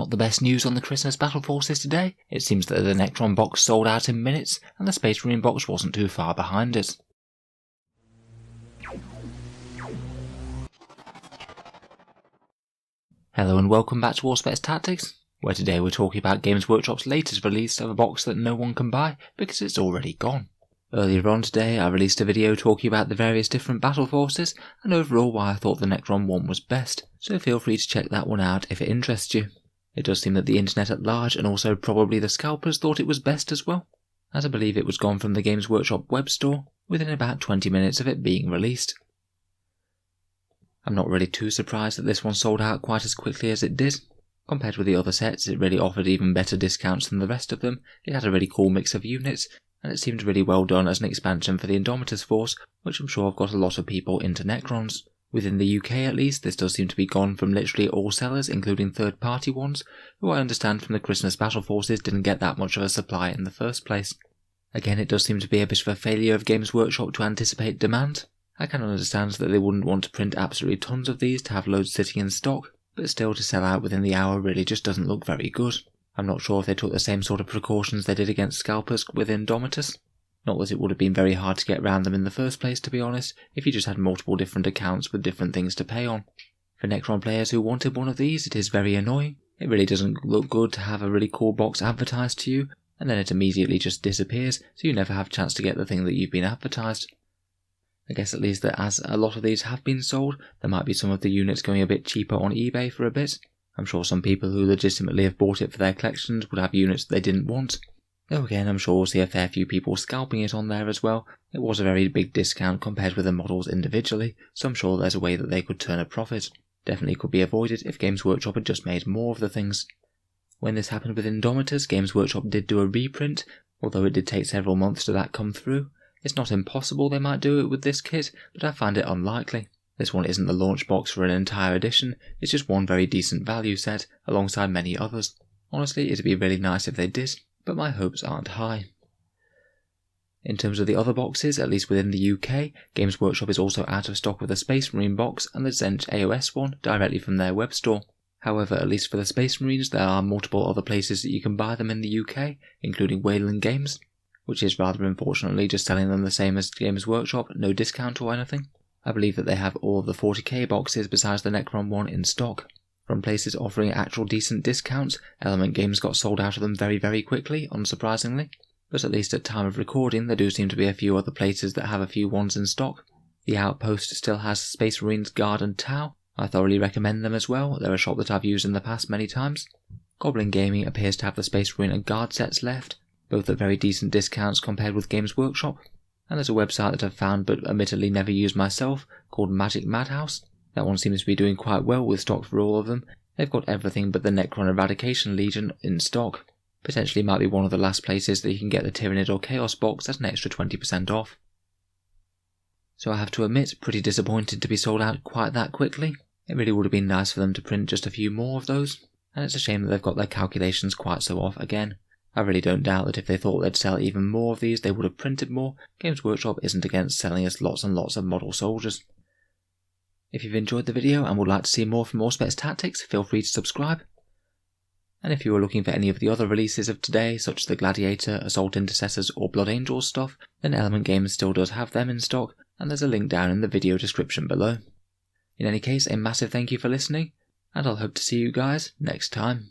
Not the best news on the Christmas Battleforces today. It seems that the Necron box sold out in minutes, and the Space Marine box wasn't too far behind it. Hello and welcome back to Auspex Tactics, where today we're talking about Games Workshop's latest release of a box that no one can buy because it's already gone. Earlier on today I released a video talking about the various different battle forces and overall why I thought the Necron one was best, so feel free to check that one out if it interests you. It does seem that the internet at large and also probably the scalpers thought it was best as well, as I believe it was gone from the Games Workshop web store within about 20 minutes of it being released. I'm not really too surprised that this one sold out quite as quickly as it did. Compared with the other sets, it really offered even better discounts than the rest of them, it had a really cool mix of units, and it seemed really well done as an expansion for the Indomitus force, which I'm sure have got a lot of people into Necrons. Within the UK at least, this does seem to be gone from literally all sellers, including third-party ones, who I understand from the Christmas Battle Forces didn't get that much of a supply in the first place. Again, it does seem to be a bit of a failure of Games Workshop to anticipate demand. I can understand that they wouldn't want to print absolutely tons of these to have loads sitting in stock, but still to sell out within the hour really just doesn't look very good. I'm not sure if they took the same sort of precautions they did against scalpers with Indomitus. Not that it would have been very hard to get around them in the first place, to be honest, if you just had multiple different accounts with different things to pay on. For Necron players who wanted one of these, it is very annoying. It really doesn't look good to have a really cool box advertised to you, and then it immediately just disappears, so you never have a chance to get the thing that you've been advertised. I guess at least that as a lot of these have been sold, there might be some of the units going a bit cheaper on eBay for a bit. I'm sure some people who legitimately have bought it for their collections would have units they didn't want. Though again, I'm sure we'll see a fair few people scalping it on there as well. It was a very big discount compared with the models individually, so I'm sure there's a way that they could turn a profit. Definitely could be avoided if Games Workshop had just made more of the things. When this happened with Indomitus, Games Workshop did do a reprint, although it did take several months to that come through. It's not impossible they might do it with this kit, but I find it unlikely. This one isn't the launch box for an entire edition, it's just one very decent value set, alongside many others. Honestly, it'd be really nice if they did, but my hopes aren't high. In terms of the other boxes, at least within the UK, Games Workshop is also out of stock with the Space Marine box and the Zench AOS one directly from their web store. However, at least for the Space Marines, there are multiple other places that you can buy them in the UK, including Wayland Games, which is rather unfortunately just selling them the same as Games Workshop, no discount or anything. I believe that they have all of the 40k boxes besides the Necron one in stock. From places offering actual decent discounts, Element Games got sold out of them very quickly, unsurprisingly. But at least at time of recording, there do seem to be a few other places that have a few ones in stock. The Outpost still has Space Marines Guard and Tau. I thoroughly recommend them as well, they're a shop that I've used in the past many times. Goblin Gaming appears to have the Space Marine and Guard sets left, both at very decent discounts compared with Games Workshop. And there's a website that I've found but admittedly never used myself, called Magic Madhouse. That one seems to be doing quite well with stock for all of them. They've got everything but the Necron Eradication Legion in stock. Potentially might be one of the last places that you can get the Tyranid or Chaos box at an extra 20% off. So I have to admit, pretty disappointed to be sold out quite that quickly. It really would have been nice for them to print just a few more of those, and it's a shame that they've got their calculations quite so off again. I really don't doubt that if they thought they'd sell even more of these, they would have printed more. Games Workshop isn't against selling us lots and lots of model soldiers. If you've enjoyed the video and would like to see more from Auspex Tactics, feel free to subscribe. And if you are looking for any of the other releases of today, such as the Gladiator, Assault Intercessors or Blood Angels stuff, then Element Games still does have them in stock, and there's a link down in the video description below. In any case, a massive thank you for listening, and I'll hope to see you guys next time.